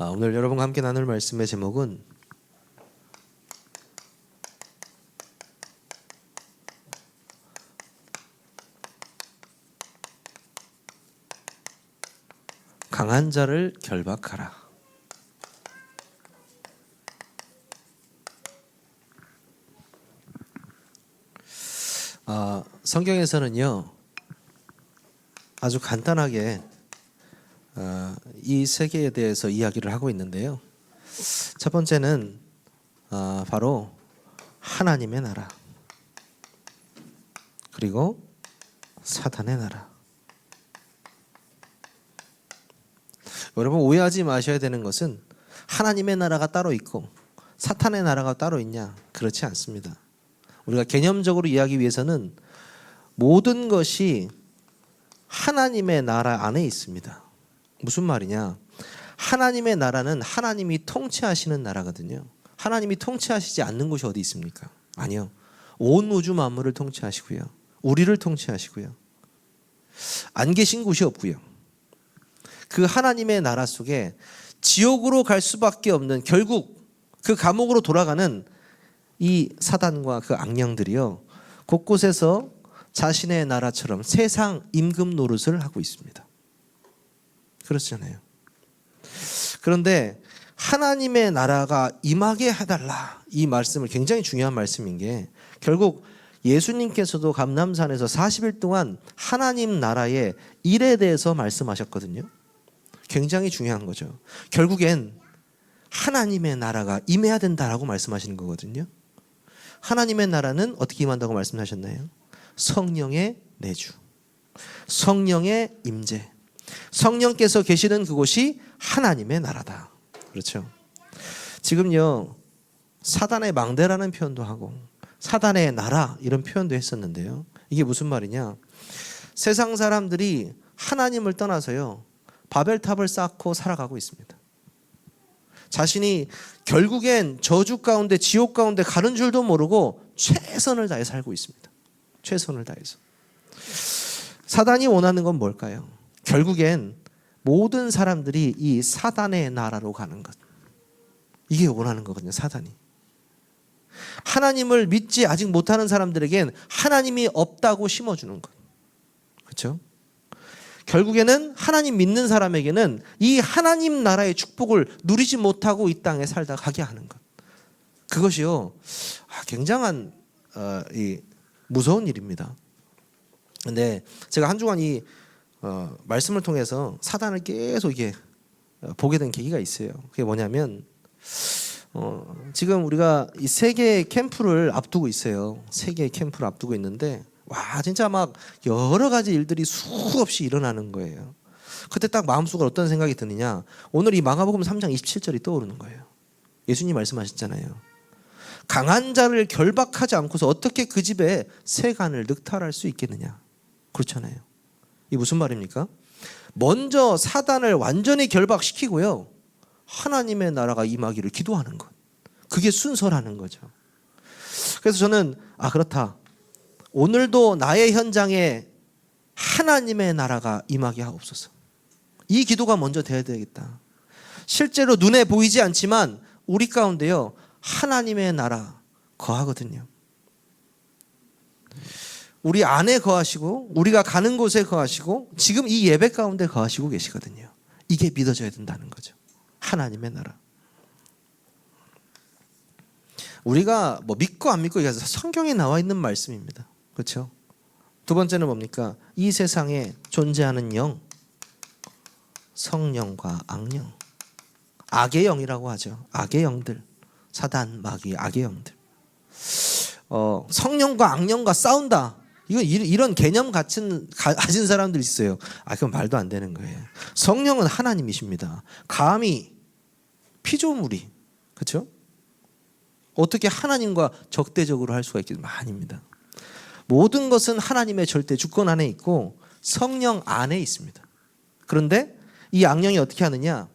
오늘 여러분과 함께 나눌 말씀의 제목은 강한 자를 결박하라. 성경에서는요 아주 간단하게 이 세계에 대해서 이야기를 하고 있는데요. 첫 번째는 바로 하나님의 나라, 그리고 사탄의 나라. 여러분 오해하지 마셔야 되는 것은 하나님의 나라가 따로 있고 사탄의 나라가 따로 있냐? 그렇지 않습니다. 우리가 개념적으로 이해하기 위해서는 모든 것이 하나님의 나라 안에 있습니다. 무슨 말이냐? 하나님의 나라는 하나님이 통치하시는 나라거든요. 하나님이 통치하시지 않는 곳이 어디 있습니까? 아니요. 온 우주 만물을 통치하시고요. 우리를 통치하시고요. 안 계신 곳이 없고요. 그 하나님의 나라 속에 지옥으로 갈 수밖에 없는, 결국 그 감옥으로 돌아가는 이 사단과 그 악령들이요 곳곳에서 자신의 나라처럼 세상 임금 노릇을 하고 있습니다. 그렇잖아요. 그런데 하나님의 나라가 임하게 해달라, 이 말씀을, 굉장히 중요한 말씀인 게, 결국 예수님께서도 감람산에서 40일 동안 하나님 나라의 일에 대해서 말씀하셨거든요. 굉장히 중요한 거죠. 결국엔 하나님의 나라가 임해야 된다라고 말씀하시는 거거든요. 하나님의 나라는 어떻게 임한다고 말씀하셨나요? 성령의 내주, 성령의 임재, 성령께서 계시는 그곳이 하나님의 나라다. 그렇죠. 지금요 사단의 망대라는 표현도 하고 사단의 나라 이런 표현도 했었는데요. 이게 무슨 말이냐? 세상 사람들이 하나님을 떠나서요 바벨탑을 쌓고 살아가고 있습니다. 자신이 결국엔 저주 가운데, 지옥 가운데 가는 줄도 모르고 최선을 다해 살고 있습니다. 최선을 다해서. 사단이 원하는 건 뭘까요? 결국엔 모든 사람들이 이 사단의 나라로 가는 것. 이게 원하는 거거든요, 사단이. 하나님을 믿지 아직 못하는 사람들에겐 하나님이 없다고 심어주는 것. 그렇죠? 결국에는 하나님 믿는 사람에게는 이 하나님 나라의 축복을 누리지 못하고 이 땅에 살다 가게 하는 것. 그것이요 굉장한 무서운 일입니다. 근데 제가 한 주간 이 말씀을 통해서 사단을 계속 이게 보게 된 계기가 있어요. 그게 뭐냐면 지금 우리가 이 세계 캠프를 앞두고 있어요. 세계 캠프를 앞두고 있는데 와 진짜 막 여러 가지 일들이 수없이 일어나는 거예요. 그때 딱 마음속으로 어떤 생각이 드느냐, 오늘 이 마가복음 3장 27절이 떠오르는 거예요. 예수님 말씀하셨잖아요. 강한 자를 결박하지 않고서 어떻게 그 집에 세간을 늑탈할 수 있겠느냐. 그렇잖아요. 이게 무슨 말입니까? 먼저 사단을 완전히 결박시키고요 하나님의 나라가 임하기를 기도하는 것. 그게 순서라는 거죠. 그래서 저는 그렇다, 오늘도 나의 현장에 하나님의 나라가 임하게 하옵소서. 이 기도가 먼저 돼야 되겠다. 실제로 눈에 보이지 않지만 우리 가운데요 하나님의 나라 거하거든요. 우리 안에 거하시고 우리가 가는 곳에 거하시고 지금 이 예배 가운데 거하시고 계시거든요. 이게 믿어져야 된다는 거죠. 하나님의 나라. 우리가 뭐 믿고 안 믿고, 이게 성경에 나와 있는 말씀입니다. 그렇죠? 두 번째는 뭡니까? 이 세상에 존재하는 영, 성령과 악령, 악의 영이라고 하죠. 악의 영들, 사단, 마귀, 악의 영들. 성령과 악령과 싸운다. 이런 개념 가진 사람들이 있어요. 그건 말도 안 되는 거예요. 성령은 하나님이십니다. 감히 피조물이, 그렇죠? 어떻게 하나님과 적대적으로 할 수가 있겠습니까? 아닙니다. 모든 것은 하나님의 절대 주권 안에 있고 성령 안에 있습니다. 그런데 이 악령이 어떻게 하느냐?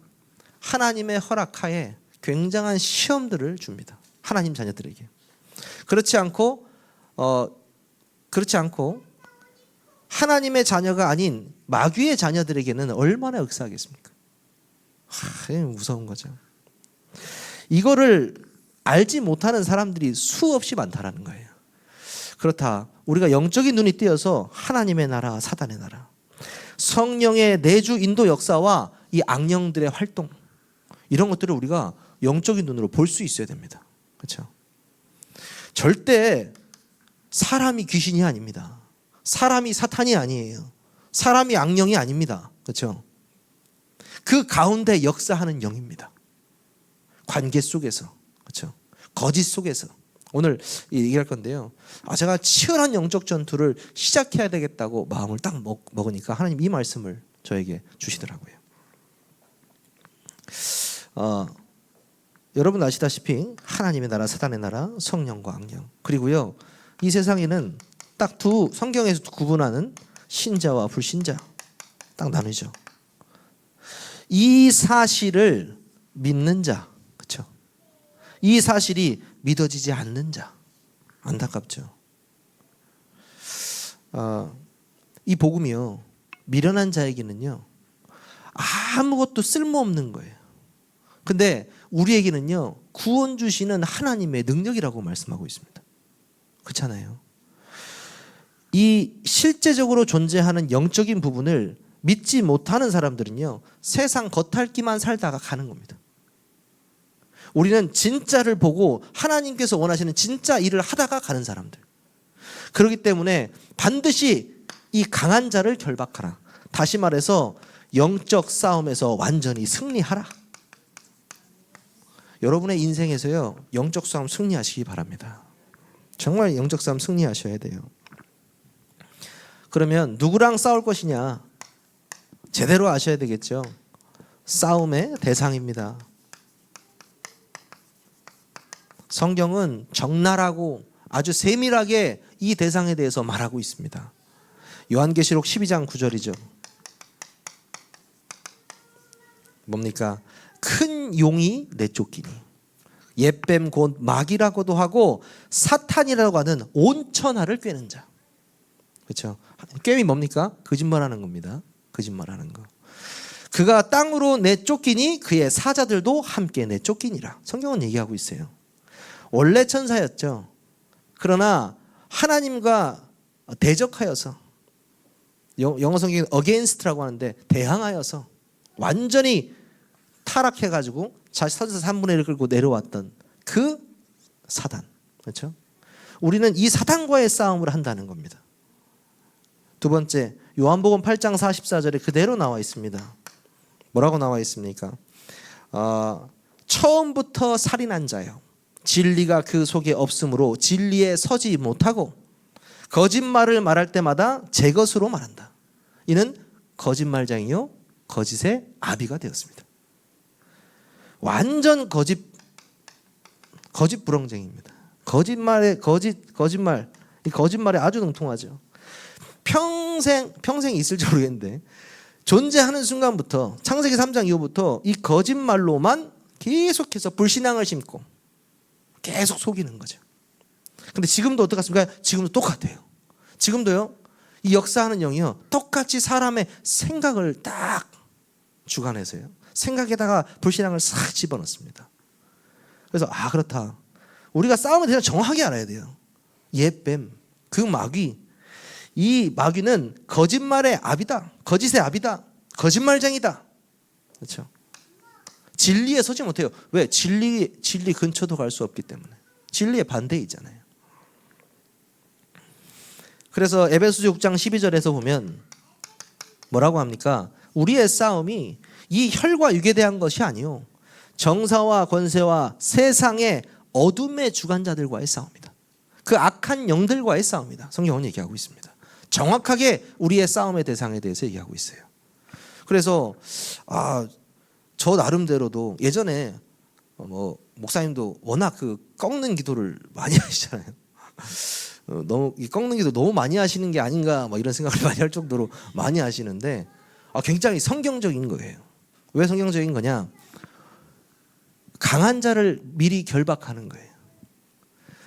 하나님의 허락하에 굉장한 시험들을 줍니다. 하나님 자녀들에게. 그렇지 않고 하나님의 자녀가 아닌 마귀의 자녀들에게는 얼마나 역사하겠습니까? 무서운 거죠. 이거를 알지 못하는 사람들이 수없이 많다라는 거예요. 그렇다. 우리가 영적인 눈이 띄어서 하나님의 나라, 사단의 나라, 성령의 내주 인도 역사와 이 악령들의 활동, 이런 것들을 우리가 영적인 눈으로 볼 수 있어야 됩니다. 그렇죠? 절대 사람이 귀신이 아닙니다. 사람이 사탄이 아니에요. 사람이 악령이 아닙니다. 그렇죠? 그 가운데 역사하는 영입니다. 관계 속에서, 그렇죠? 거짓 속에서. 오늘 얘기할 건데요. 제가 치열한 영적 전투를 시작해야 되겠다고 마음을 딱 먹으니까 하나님 이 말씀을 저에게 주시더라고요. 여러분 아시다시피 하나님의 나라, 사단의 나라, 성령과 악령. 그리고요, 이 세상에는 딱 성경에서 구분하는 신자와 불신자 딱 나누죠. 이 사실을 믿는 자, 그렇죠? 이 사실이 믿어지지 않는 자, 안타깝죠. 이 복음이요, 미련한 자에게는요 아무것도 쓸모없는 거예요. 근데 우리에게는요 구원 주시는 하나님의 능력이라고 말씀하고 있습니다. 그렇잖아요. 이 실제적으로 존재하는 영적인 부분을 믿지 못하는 사람들은요 세상 겉핥기만 살다가 가는 겁니다. 우리는 진짜를 보고 하나님께서 원하시는 진짜 일을 하다가 가는 사람들. 그렇기 때문에 반드시 이 강한 자를 결박하라. 다시 말해서 영적 싸움에서 완전히 승리하라. 여러분의 인생에서요 영적 싸움 승리하시기 바랍니다. 정말 영적 싸움 승리하셔야 돼요. 그러면 누구랑 싸울 것이냐 제대로 아셔야 되겠죠. 싸움의 대상입니다. 성경은 적나라하고 아주 세밀하게 이 대상에 대해서 말하고 있습니다. 요한계시록 12장 9절이죠. 뭡니까? 큰 용이 내쫓기니 옛뱀 곧 마귀라고도 하고 사탄이라고 하는 온천하를 꿰는 자. 그렇죠? 꿰이 뭡니까? 거짓말하는 겁니다. 거짓말하는 거. 그가 땅으로 내쫓기니 그의 사자들도 함께 내쫓기니라. 성경은 얘기하고 있어요. 원래 천사였죠. 그러나 하나님과 대적하여서, 영어 성경은 against라고 하는데 대항하여서 완전히 타락해가지고 천사 3분의 1을 끌고 내려왔던 그 사단. 그렇죠? 우리는 이 사단과의 싸움을 한다는 겁니다. 두 번째, 요한복음 8장 44절에 그대로 나와 있습니다. 뭐라고 나와 있습니까? 처음부터 살인한 자요, 진리가 그 속에 없으므로 진리에 서지 못하고 거짓말을 말할 때마다 제 것으로 말한다. 이는 거짓말장이요 거짓의 아비가 되었습니다. 완전 거짓 불황쟁입니다. 거짓말, 이 거짓말에 아주 능통하죠. 평생 있을지 모르겠는데 존재하는 순간부터, 창세기 3장 이후부터 이 거짓말로만 계속해서 불신앙을 심고 계속 속이는 거죠. 근데 지금도 어떻습니까? 지금도 똑같아요. 지금도요, 이 역사하는 영이요 똑같이 사람의 생각을 딱 주관해서요 생각에다가 불신앙을 싹 집어넣습니다. 그래서 그렇다, 우리가 싸움에 대해서 정확하게 알아야 돼요. 옛뱀, 그 마귀, 이 마귀는 거짓말의 아비다, 거짓의 아비다, 거짓말쟁이다. 그렇죠? 진리에 서지 못해요. 왜? 진리 근처도 갈 수 없기 때문에. 진리의 반대이잖아요. 그래서 에베소서 6장 12절에서 보면 뭐라고 합니까? 우리의 싸움이 이 혈과 육에 대한 것이 아니요 정사와 권세와 세상의 어둠의 주관자들과의 싸움이다. 그 악한 영들과의 싸움이다. 성경은 얘기하고 있습니다. 정확하게 우리의 싸움의 대상에 대해서 얘기하고 있어요. 그래서 저 나름대로도 예전에 목사님도 워낙 그 꺾는 기도를 많이 하시잖아요. 너무 이 꺾는 기도 너무 많이 하시는 게 아닌가 이런 생각을 많이 할 정도로 많이 하시는데 굉장히 성경적인 거예요. 왜 성경적인 거냐? 강한 자를 미리 결박하는 거예요.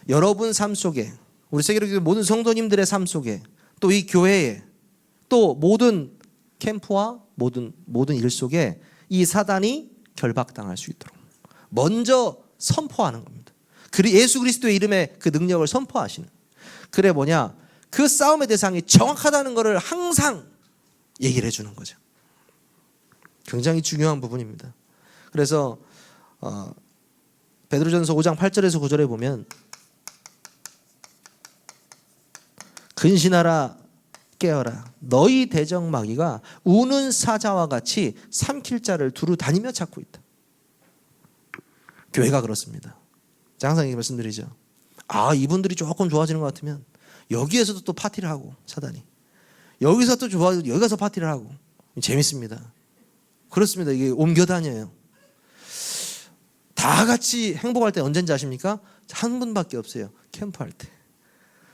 여러분 삶 속에, 우리 세계로 모든 성도님들의 삶 속에, 또 이 교회에, 또 모든 캠프와 모든 일 속에 이 사단이 결박당할 수 있도록 먼저 선포하는 겁니다. 예수 그리스도의 이름에 그 능력을 선포하시는. 그래 뭐냐? 그 싸움의 대상이 정확하다는 것을 항상 얘기를 해주는 거죠. 굉장히 중요한 부분입니다. 그래서 베드로전서 5장 8절에서 9절에 보면 근신하라 깨어라 너희 대적마귀가 우는 사자와 같이 삼킬 자를 두루 다니며 찾고 있다. 교회가 그렇습니다. 항상 이렇게 말씀드리죠. 이분들이 조금 좋아지는 것 같으면 여기에서도 또 파티를 하고 사단이 여기서 또 좋아지고 여기 가서 파티를 하고 재밌습니다. 그렇습니다. 이게 옮겨 다녀요. 다 같이 행복할 때 언제인지 아십니까? 한 분밖에 없어요. 캠프할 때.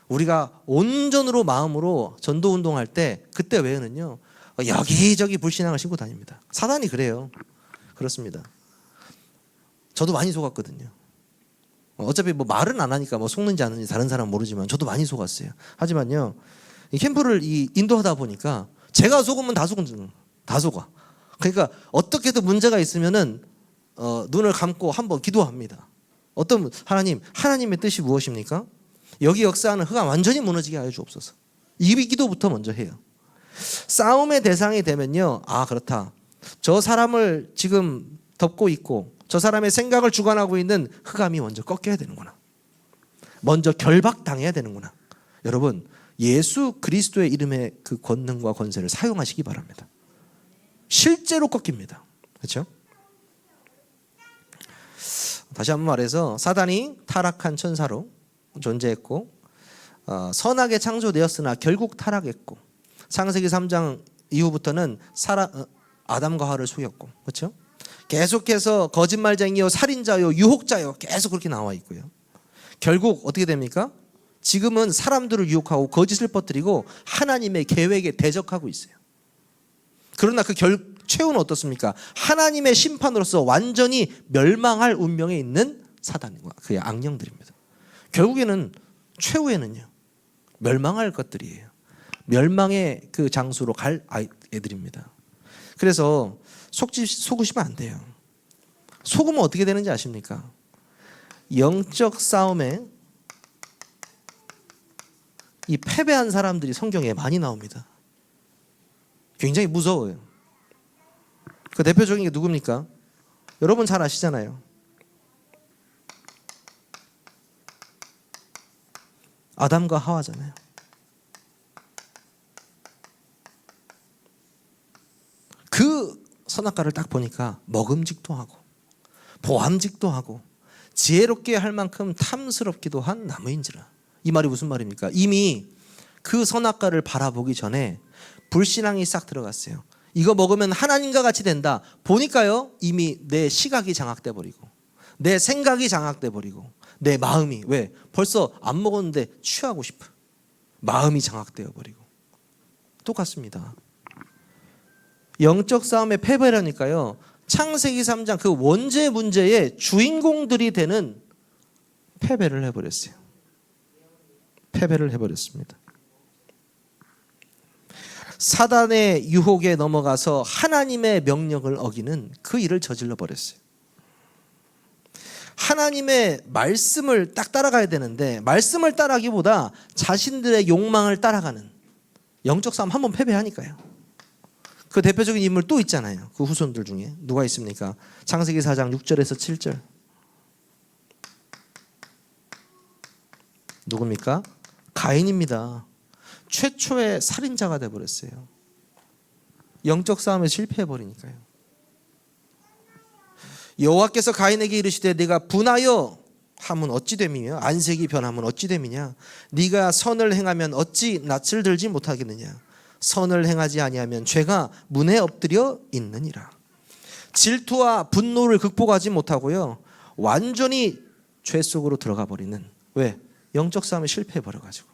우리가 온전으로 마음으로 전도 운동할 때 그때 외에는요 여기저기 불신앙을 신고 다닙니다. 사단이 그래요. 그렇습니다. 저도 많이 속았거든요. 어차피 뭐 말은 안 하니까 뭐 속는지 안 하는지 다른 사람은 모르지만 저도 많이 속았어요. 하지만요 이 캠프를 인도하다 보니까 제가 속으면 다 속아. 그러니까 어떻게든 문제가 있으면은 눈을 감고 한번 기도합니다. 하나님의 뜻이 무엇입니까? 여기 역사하는 흑암 완전히 무너지게 하여 주옵소서. 이 기도부터 먼저 해요. 싸움의 대상이 되면요 그렇다. 저 사람을 지금 덮고 있고 저 사람의 생각을 주관하고 있는 흑암이 먼저 꺾여야 되는구나. 먼저 결박당해야 되는구나. 여러분 예수 그리스도의 이름의 그 권능과 권세를 사용하시기 바랍니다. 실제로 꺾입니다. 그렇죠? 다시 한번 말해서 사단이 타락한 천사로 존재했고 선하게 창조되었으나 결국 타락했고 창세기 3장 이후부터는 아담과 하와를 속였고 그렇죠? 계속해서 거짓말쟁이요 살인자요 유혹자요 계속 그렇게 나와 있고요. 결국 어떻게 됩니까? 지금은 사람들을 유혹하고 거짓을 퍼뜨리고 하나님의 계획에 대적하고 있어요. 그러나 그 최후는 어떻습니까? 하나님의 심판으로서 완전히 멸망할 운명에 있는 사단과 그의 악령들입니다. 결국에는 최후에는요 멸망할 것들이에요. 멸망의 그 장소로 갈 애들입니다. 그래서 속으시면 안 돼요. 속으면 어떻게 되는지 아십니까? 영적 싸움에 이 패배한 사람들이 성경에 많이 나옵니다. 굉장히 무서워요. 그 대표적인 게 누굽니까? 여러분 잘 아시잖아요. 아담과 하와잖아요. 그 선악과를 딱 보니까 먹음직도 하고 보암직도 하고 지혜롭게 할 만큼 탐스럽기도 한 나무인지라. 이 말이 무슨 말입니까? 이미 그 선악과를 바라보기 전에 불신앙이 싹 들어갔어요. 이거 먹으면 하나님과 같이 된다. 보니까요 이미 내 시각이 장악돼 버리고 내 생각이 장악돼 버리고 내 마음이 왜? 벌써 안 먹었는데 취하고 싶어. 마음이 장악되어 버리고 똑같습니다. 영적 싸움의 패배라니까요. 창세기 3장 그 원죄 문제의 주인공들이 되는 패배를 해버렸어요. 패배를 해버렸습니다. 사단의 유혹에 넘어가서 하나님의 명령을 어기는 그 일을 저질러 버렸어요. 하나님의 말씀을 딱 따라가야 되는데 말씀을 따라가기보다 자신들의 욕망을 따라가는 영적 싸움 한번 패배하니까요. 그 대표적인 인물 또 있잖아요. 그 후손들 중에 누가 있습니까? 창세기 4장 6절에서 7절. 누굽니까? 가인입니다. 최초의 살인자가 돼버렸어요. 영적 싸움에 실패해버리니까요. 여호와께서 가인에게 이르시되 네가 분하여 함은 어찌 됨이며 안색이 변함은 어찌 됨이냐. 네가 선을 행하면 어찌 낯을 들지 못하겠느냐. 선을 행하지 아니하면 죄가 문에 엎드려 있느니라. 질투와 분노를 극복하지 못하고요 완전히 죄 속으로 들어가 버리는. 왜? 영적 싸움에 실패해 버려가지고.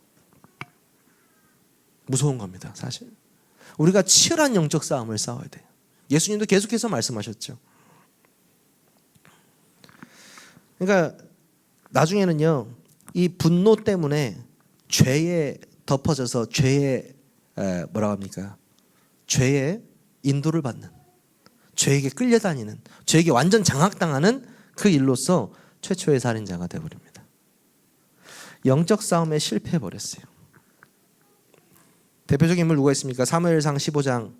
무서운 겁니다. 사실 우리가 치열한 영적 싸움을 싸워야 돼요. 예수님도 계속해서 말씀하셨죠. 그러니까 나중에는요 이 분노 때문에 죄에 덮어져서 죄에 뭐라고 합니까? 죄의 인도를 받는, 죄에게 끌려다니는, 죄에게 완전 장악당하는 그 일로서 최초의 살인자가 되어버립니다. 영적 싸움에 실패해버렸어요. 대표적인 인물 누가 있습니까? 사무엘상 15장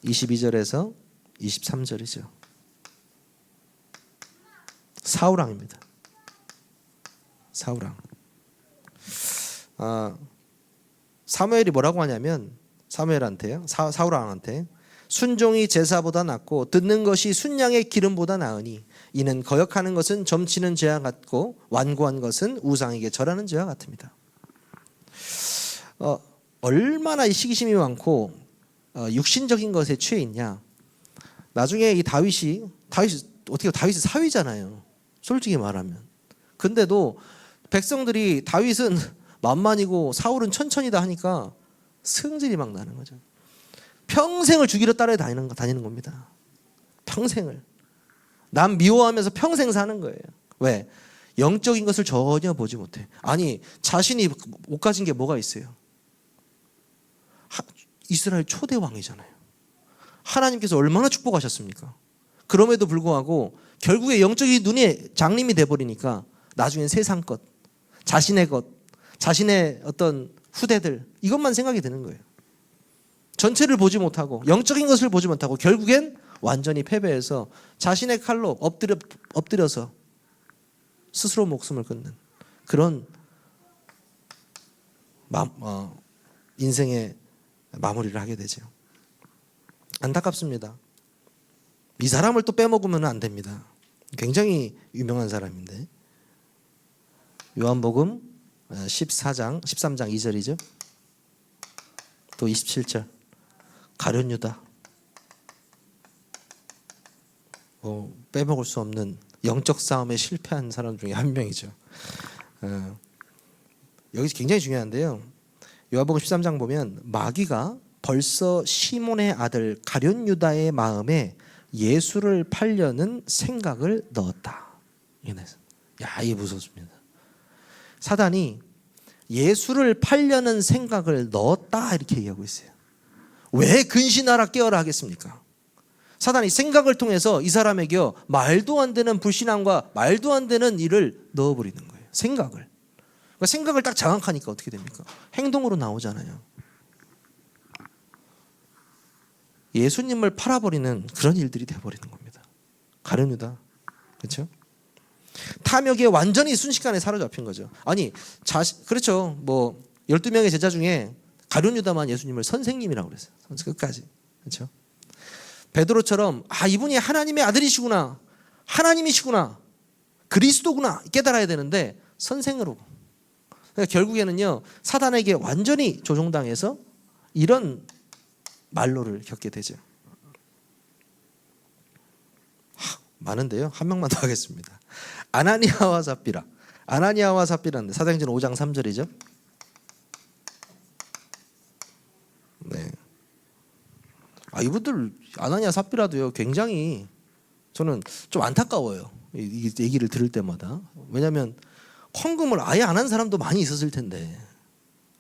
22절에서 23절이죠. 사울왕입니다. 사울왕. 사무엘이 뭐라고 하냐면 사무엘한테요. 사울왕한테 순종이 제사보다 낫고 듣는 것이 순양의 기름보다 나으니 이는 거역하는 것은 점치는 죄와 같고 완고한 것은 우상에게 절하는 죄와 같습니다. 얼마나 이 시기심이 많고 육신적인 것에 취해 있냐. 나중에 이 다윗이 어떻게 다윗이 사위잖아요. 솔직히 말하면. 근데도 백성들이 다윗은 만만이고 사울은 천천히다 하니까 승질이 막 나는 거죠. 평생을 죽이러 따라다니는 겁니다. 평생을. 남 미워하면서 평생 사는 거예요. 왜? 영적인 것을 전혀 보지 못해. 아니 자신이 못 가진 게 뭐가 있어요? 이스라엘 초대 왕이잖아요. 하나님께서 얼마나 축복하셨습니까? 그럼에도 불구하고 결국에 영적인 눈에 장님이 돼버리니까 나중엔 세상 것, 자신의 것, 자신의 어떤 후대들 이것만 생각이 드는 거예요. 전체를 보지 못하고 영적인 것을 보지 못하고 결국엔 완전히 패배해서 자신의 칼로 엎드려서 스스로 목숨을 끊는 그런 인생의 마무리를 하게 되죠. 안타깝습니다. 이 사람을 또 빼먹으면 안 됩니다. 굉장히 유명한 사람인데 요한복음 13장 2절이죠. 또 27절 가룟 유다. 빼먹을 수 없는 영적 싸움에 실패한 사람 중에 한 명이죠. 여기서 굉장히 중요한데요. 요한복음 13장 보면 마귀가 벌써 시몬의 아들 가룟 유다의 마음에 예수를 팔려는 생각을 넣었다. 이게 무섭습니다. 사단이 예수를 팔려는 생각을 넣었다 이렇게 얘기하고 있어요. 왜 근신하라 깨어라 하겠습니까? 사단이 생각을 통해서 이 사람에게 말도 안 되는 불신앙과 말도 안 되는 일을 넣어버리는 거예요. 생각을. 그러니까 생각을 딱 장악하니까 어떻게 됩니까? 행동으로 나오잖아요. 예수님을 팔아버리는 그런 일들이 되어버리는 겁니다. 가룟 유다. 그렇죠? 탐욕에 완전히 순식간에 사로잡힌 거죠. 아니, 그렇죠. 12명의 제자 중에 가룟 유다만 예수님을 선생님이라고 그랬어요. 끝까지. 그렇죠? 베드로처럼 이분이 하나님의 아들이시구나. 하나님이시구나. 그리스도구나. 깨달아야 되는데 선생으로. 그러니까 결국에는요. 사단에게 완전히 조종당해서 이런 말로를 겪게 되죠. 많은데요. 한 명만 더 하겠습니다. 아나니아와 삽비라. 아나니아와 삽비라인데 사도행전 5장 3절이죠. 네. 이분들 아나니아 삽비라도요. 굉장히 저는 좀 안타까워요. 이 얘기를 들을 때마다. 왜냐하면 헌금을 아예 안 한 사람도 많이 있었을 텐데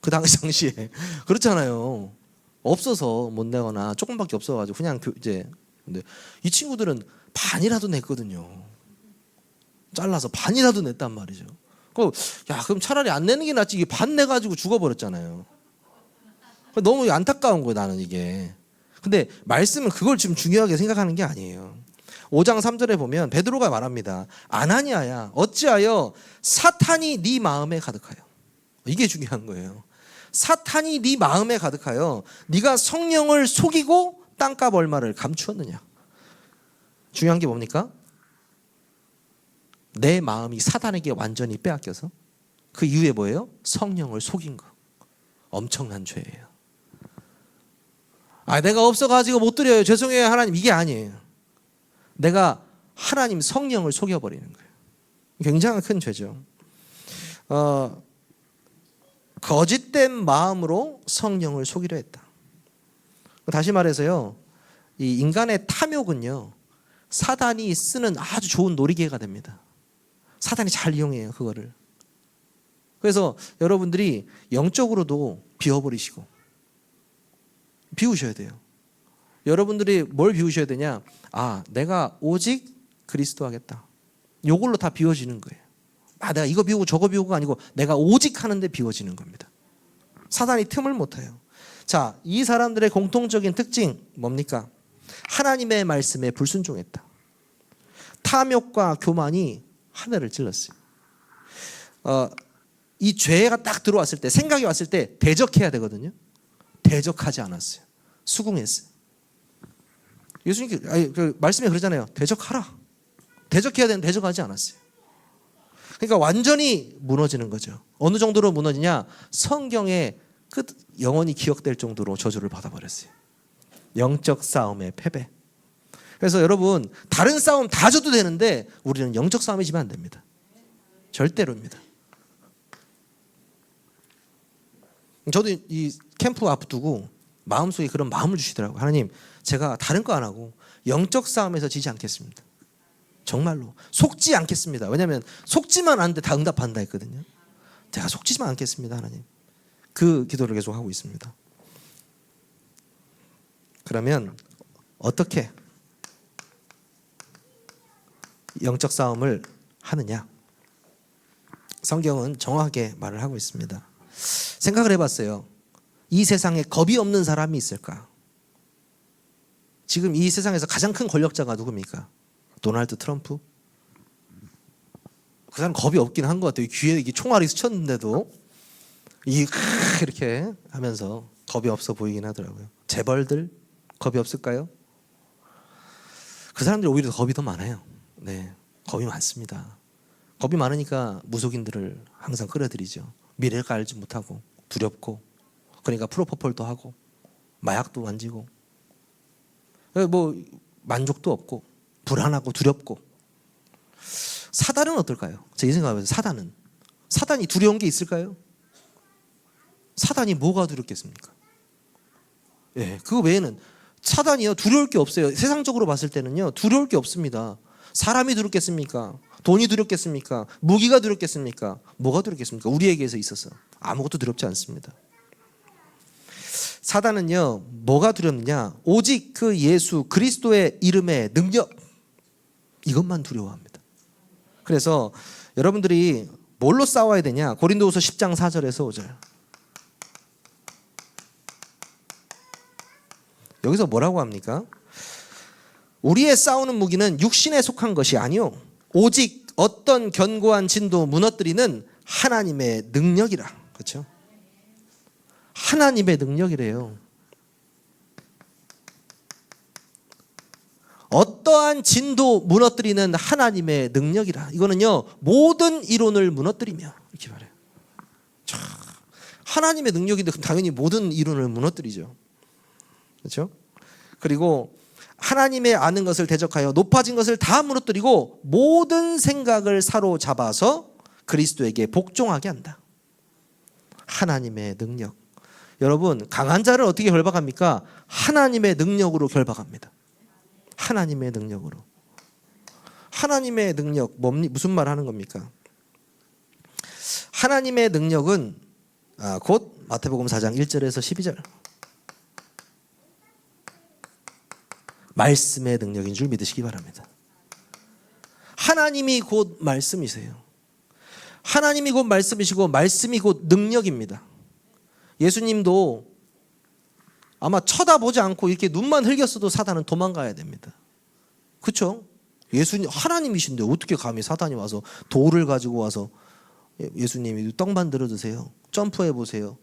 그 당시에 그렇잖아요. 없어서 못 내거나 조금밖에 없어가지고 그냥 이제 근데 이 친구들은 반이라도 냈거든요. 잘라서 반이라도 냈단 말이죠. 그럼 차라리 안 내는 게 낫지. 이게 반 내가지고 죽어버렸잖아요. 너무 안타까운 거예요, 나는 이게. 근데 말씀은 그걸 지금 중요하게 생각하는 게 아니에요. 5장 3절에 보면 베드로가 말합니다. 아나니아야, 어찌하여 사탄이 네 마음에 가득하여. 이게 중요한 거예요. 사탄이 네 마음에 가득하여 네가 성령을 속이고 땅값 얼마를 감추었느냐. 중요한 게 뭡니까? 내 마음이 사단에게 완전히 빼앗겨서 그 이후에 뭐예요? 성령을 속인 거. 엄청난 죄예요. 내가 없어가지고 못 드려요. 죄송해요 하나님. 이게 아니에요. 내가 하나님 성령을 속여버리는 거예요. 굉장히 큰 죄죠. 거짓된 마음으로 성령을 속이려 했다. 다시 말해서요. 이 인간의 탐욕은요. 사단이 쓰는 아주 좋은 놀이개가 됩니다. 사단이 잘 이용해요. 그거를. 그래서 여러분들이 영적으로도 비워버리시고 비우셔야 돼요. 여러분들이 뭘 비우셔야 되냐? 아, 내가 오직 그리스도 하겠다. 요걸로 다 비워지는 거예요. 아, 내가 이거 비우고 저거 비우고가 아니고 내가 오직 하는데 비워지는 겁니다. 사단이 틈을 못 타요. 자, 이 사람들의 공통적인 특징 뭡니까? 하나님의 말씀에 불순종했다. 탐욕과 교만이 하늘을 찔렀어요. 이 죄가 딱 들어왔을 때, 생각이 왔을 때 대적해야 되거든요. 대적하지 않았어요. 수긍했어요. 예수님께 말씀에 그러잖아요. 대적하라. 대적해야 되는데 대적하지 않았어요. 그러니까 완전히 무너지는 거죠. 어느 정도로 무너지냐? 성경에 영원히 기억될 정도로 저주를 받아버렸어요. 영적 싸움의 패배. 그래서 여러분, 다른 싸움 다 져도 되는데 우리는 영적 싸움에 지면 안 됩니다. 절대로입니다. 저도 이 캠프 앞두고 마음속에 그런 마음을 주시더라고요. 하나님, 제가 다른 거 안 하고 영적 싸움에서 지지 않겠습니다. 정말로 속지 않겠습니다. 왜냐하면 속지만 않는데 다 응답한다 했거든요. 제가 속지만 않겠습니다, 하나님. 그 기도를 계속 하고 있습니다. 그러면 어떻게 영적 싸움을 하느냐? 성경은 정확하게 말을 하고 있습니다. 생각을 해봤어요. 이 세상에 겁이 없는 사람이 있을까? 지금 이 세상에서 가장 큰 권력자가 누굽니까? 도널드 트럼프? 그 사람 겁이 없긴 한 것 같아요. 귀에 이게 총알이 스쳤는데도 이렇게 하면서 겁이 없어 보이긴 하더라고요. 재벌들 겁이 없을까요? 그 사람들이 오히려 겁이 더 많아요. 네, 겁이 많습니다. 겁이 많으니까 무속인들을 항상 끌어들이죠. 미래를 알지 못하고 두렵고, 그러니까 프로포폴도 하고 마약도 만지고, 뭐 만족도 없고 불안하고 두렵고. 사단은 어떨까요? 제 생각하면 사단이 두려운 게 있을까요? 사단이 뭐가 두렵겠습니까? 예, 그거 외에는 사단이요 두려울 게 없어요. 세상적으로 봤을 때는요 두려울 게 없습니다. 사람이 두렵겠습니까? 돈이 두렵겠습니까? 무기가 두렵겠습니까? 뭐가 두렵겠습니까? 우리에게서 있어서 아무것도 두렵지 않습니다. 사단은요 뭐가 두렵느냐? 오직 그 예수 그리스도의 이름의 능력, 이것만 두려워합니다. 그래서 여러분들이 뭘로 싸워야 되냐? 고린도후서 10장 4절에서 5절. 여기서 뭐라고 합니까? 우리의 싸우는 무기는 육신에 속한 것이 아니요 오직 어떤 견고한 진도 무너뜨리는 하나님의 능력이라. 그렇죠? 하나님의 능력이래요. 어떠한 진도 무너뜨리는 하나님의 능력이라. 이거는요 모든 이론을 무너뜨리며 이렇게 말해요. 하나님의 능력인데 그럼 당연히 모든 이론을 무너뜨리죠. 그렇죠? 그리고 하나님의 아는 것을 대적하여 높아진 것을 다 무너뜨리고 모든 생각을 사로잡아서 그리스도에게 복종하게 한다. 하나님의 능력. 여러분, 강한 자를 어떻게 결박합니까? 하나님의 능력으로 결박합니다. 하나님의 능력으로. 하나님의 능력, 무슨 말 하는 겁니까? 하나님의 능력은 곧 마태복음 4장 1절에서 12절. 말씀의 능력인 줄 믿으시기 바랍니다. 하나님이 곧 말씀이세요. 하나님이 곧 말씀이시고 말씀이 곧 능력입니다. 예수님도 아마 쳐다보지 않고 이렇게 눈만 흘겼어도 사단은 도망가야 됩니다. 그렇죠? 예수님 하나님이신데 어떻게 감히 사단이 와서 돌을 가지고 와서 예수님이 떡 만들어 드세요. 점프해 보세요.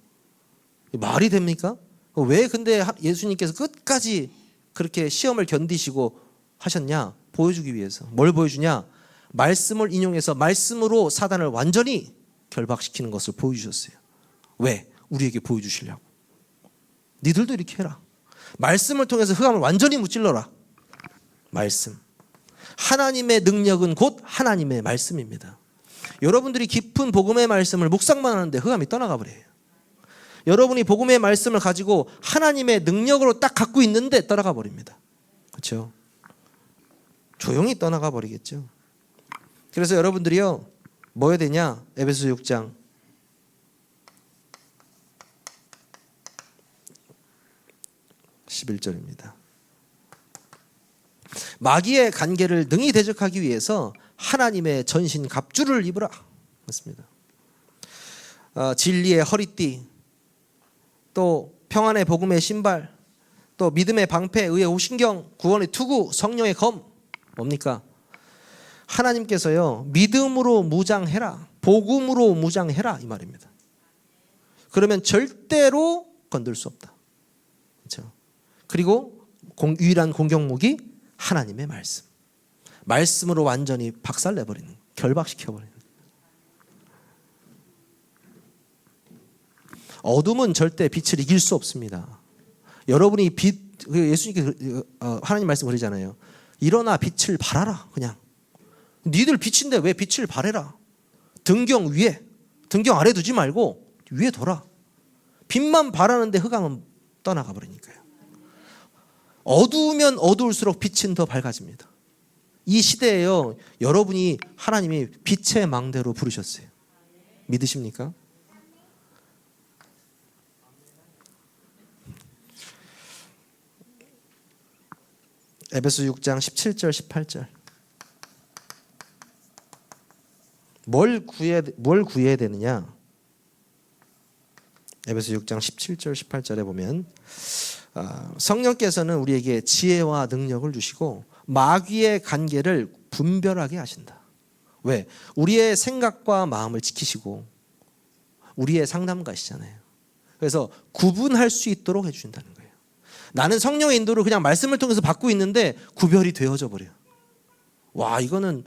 말이 됩니까? 왜 근데 예수님께서 끝까지 그렇게 시험을 견디시고 하셨냐? 보여주기 위해서. 뭘 보여주냐? 말씀을 인용해서 말씀으로 사단을 완전히 결박시키는 것을 보여주셨어요. 왜? 우리에게 보여주시려고. 니들도 이렇게 해라. 말씀을 통해서 흑암을 완전히 무찔러라. 말씀. 하나님의 능력은 곧 하나님의 말씀입니다. 여러분들이 깊은 복음의 말씀을 묵상만 하는데 흑암이 떠나가 버려요. 여러분이 복음의 말씀을 가지고 하나님의 능력으로 딱 갖고 있는데 떠나가 버립니다. 그렇죠? 조용히 떠나가 버리겠죠. 그래서 여러분들이요 뭐 해야 되냐? 에베소 6장 11절입니다. 마귀의 간계를 능히 대적하기 위해서 하나님의 전신 갑주를 입으라. 맞습니다. 진리의 허리띠, 또 평안의 복음의 신발, 또 믿음의 방패, 의의 오신경, 구원의 투구, 성령의 검. 뭡니까? 하나님께서요, 믿음으로 무장해라, 복음으로 무장해라, 이 말입니다. 그러면 절대로 건들 수 없다. 그렇죠? 그리고 유일한 공격무기 하나님의 말씀. 말씀으로 완전히 박살내버리는, 결박시켜버리는. 어둠은 절대 빛을 이길 수 없습니다. 여러분이 예수님께 하나님 말씀 그러잖아요. 일어나 빛을 발하라. 그냥 니들 빛인데 왜 빛을 발해라. 등경 위에, 등경 아래 두지 말고 위에 둬라. 빛만 발하는데 흑암은 떠나가 버리니까요. 어두우면 어두울수록 빛은 더 밝아집니다. 이 시대에요, 여러분이 하나님이 빛의 망대로 부르셨어요. 믿으십니까? 에베소 6장 17절 18절. 뭘 구해야 되느냐? 에베소 6장 17절 18절에 보면 성령께서는 우리에게 지혜와 능력을 주시고 마귀의 간계를 분별하게 하신다. 왜? 우리의 생각과 마음을 지키시고 우리의 상담가시잖아요. 그래서 구분할 수 있도록 해주신다는 거예요. 나는 성령의 인도를 그냥 말씀을 통해서 받고 있는데 구별이 되어져 버려요. 와, 이거는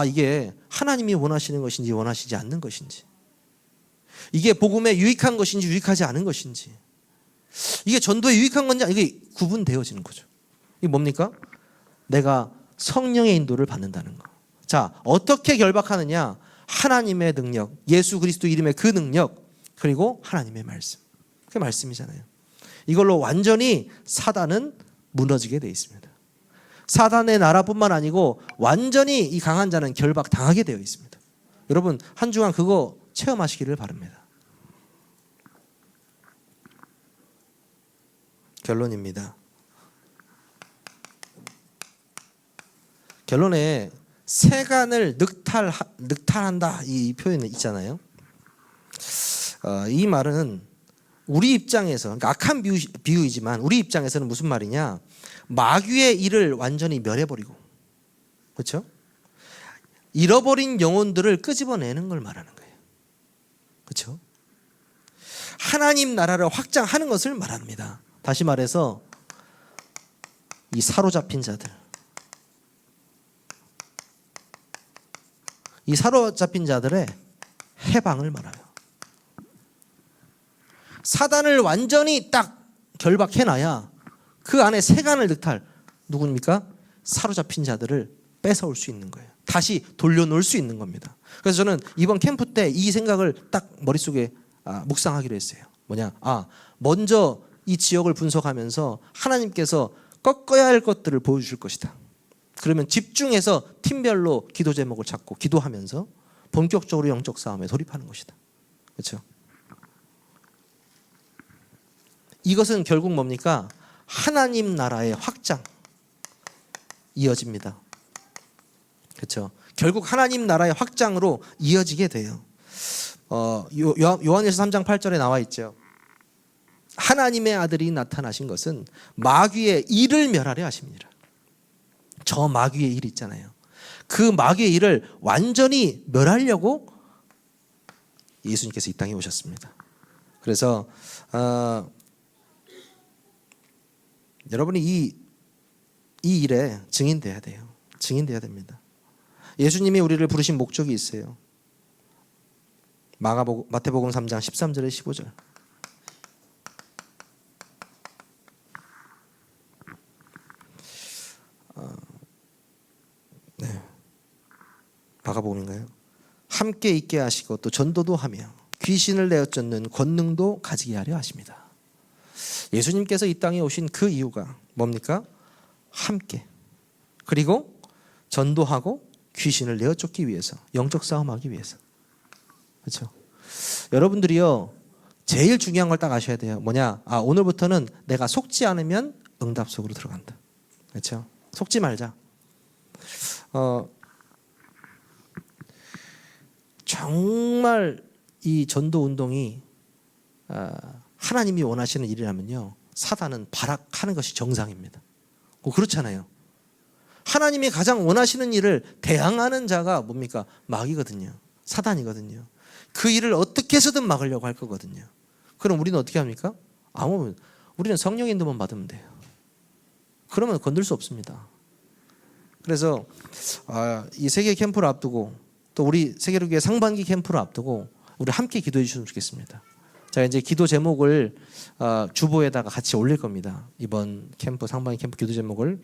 이게 하나님이 원하시는 것인지 원하시지 않는 것인지, 이게 복음에 유익한 것인지 유익하지 않은 것인지, 이게 전도에 유익한 건지, 이게 구분되어지는 거죠. 이게 뭡니까? 내가 성령의 인도를 받는다는 거. 자, 어떻게 결박하느냐? 하나님의 능력, 예수 그리스도 이름의 그 능력, 그리고 하나님의 말씀. 그게 말씀이잖아요. 이걸로 완전히 사단은 무너지게 되어 있습니다. 사단의 나라뿐만 아니고 완전히 이 강한 자는 결박당하게 되어 있습니다. 여러분, 한 주간 그거 체험하시기를 바랍니다. 결론입니다. 결론에 세간을 늑탈한다, 이 표현이 있잖아요. 이 말은 우리 입장에서, 그러니까 악한 비유이지만 우리 입장에서는 무슨 말이냐? 마귀의 일을 완전히 멸해버리고, 그렇죠? 잃어버린 영혼들을 끄집어내는 걸 말하는 거예요. 그렇죠? 하나님 나라를 확장하는 것을 말합니다. 다시 말해서 이 사로잡힌 자들, 이 사로잡힌 자들의 해방을 말해요. 사단을 완전히 딱 결박해놔야 그 안에 세간을 늑탈, 누굽니까? 사로잡힌 자들을 뺏어올 수 있는 거예요. 다시 돌려놓을 수 있는 겁니다. 그래서 저는 이번 캠프 때 이 생각을 딱 머릿속에 묵상하기로 했어요. 뭐냐? 먼저 이 지역을 분석하면서 하나님께서 꺾어야 할 것들을 보여주실 것이다. 그러면 집중해서 팀별로 기도 제목을 찾고 기도하면서 본격적으로 영적 싸움에 돌입하는 것이다. 그렇죠? 이것은 결국 뭡니까? 하나님 나라의 확장, 이어집니다. 그렇죠? 결국 하나님 나라의 확장으로 이어지게 돼요. 요한일서 3장 8절에 나와 있죠. 하나님의 아들이 나타나신 것은 마귀의 일을 멸하려 하십니다. 저 마귀의 일 있잖아요. 그 마귀의 일을 완전히 멸하려고 예수님께서 이 땅에 오셨습니다. 그래서 여러분이 이 일에 증인돼야 돼요. 증인돼야 됩니다. 예수님이 우리를 부르신 목적이 있어요. 마태복음 3장 13절에 15절. 네, 마가복음인가요? 함께 있게 하시고 또 전도도 하며 귀신을 내어 쫓는 권능도 가지게 하려 하십니다. 예수님께서 이 땅에 오신 그 이유가 뭡니까? 함께, 그리고 전도하고 귀신을 내어 쫓기 위해서, 영적 싸움하기 위해서. 그렇죠? 여러분들이요, 제일 중요한 걸 딱 아셔야 돼요. 뭐냐? 오늘부터는 내가 속지 않으면 응답 속으로 들어간다. 그렇죠? 속지 말자. 정말 이 전도 운동이 하나님이 원하시는 일이라면요, 사단은 발악하는 것이 정상입니다. 그렇잖아요. 하나님이 가장 원하시는 일을 대항하는 자가 뭡니까? 마귀거든요. 사단이거든요. 그 일을 어떻게 해서든 막으려고 할 거거든요. 그럼 우리는 어떻게 합니까? 우리는 성령 인도만 받으면 돼요. 그러면 건들 수 없습니다. 그래서 이 세계 캠프를 앞두고 또 우리 세계로교회 상반기 캠프를 앞두고 우리 함께 기도해 주셨으면 좋겠습니다. 자, 이제 기도 제목을 주보에다가 같이 올릴 겁니다. 이번 캠프 상반기 캠프 기도 제목을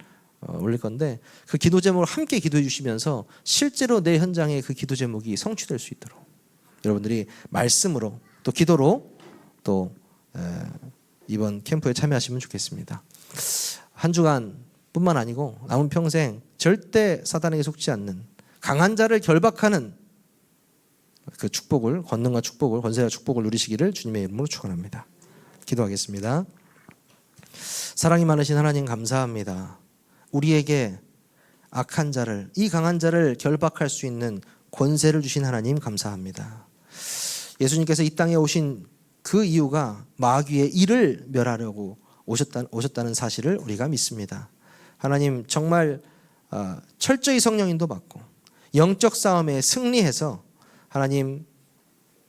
올릴 건데, 그 기도 제목을 함께 기도해 주시면서 실제로 내 현장에 그 기도 제목이 성취될 수 있도록 여러분들이 말씀으로 또 기도로 또 이번 캠프에 참여하시면 좋겠습니다. 한 주간뿐만 아니고 남은 평생 절대 사단에게 속지 않는 강한 자를 결박하는 그 축복을, 권능과 축복을, 권세와 축복을 누리시기를 주님의 이름으로 축원합니다. 기도하겠습니다. 사랑이 많으신 하나님 감사합니다. 우리에게 악한 자를, 이 강한 자를 결박할 수 있는 권세를 주신 하나님 감사합니다. 예수님께서 이 땅에 오신 그 이유가 마귀의 일을 멸하려고 오셨다는 사실을 우리가 믿습니다. 하나님, 정말 철저히 성령인도 받고 영적 싸움에 승리해서 하나님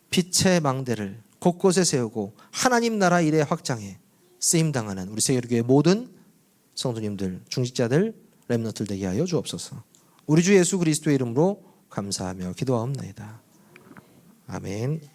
빛의 망대를 곳곳에 세우고 하나님 나라 일의 확장에 쓰임당하는 우리 세계교회 모든 성도님들, 중직자들, 렘넌트들 되게 하여 주옵소서. 우리 주 예수 그리스도의 이름으로 감사하며 기도하옵나이다. 아멘.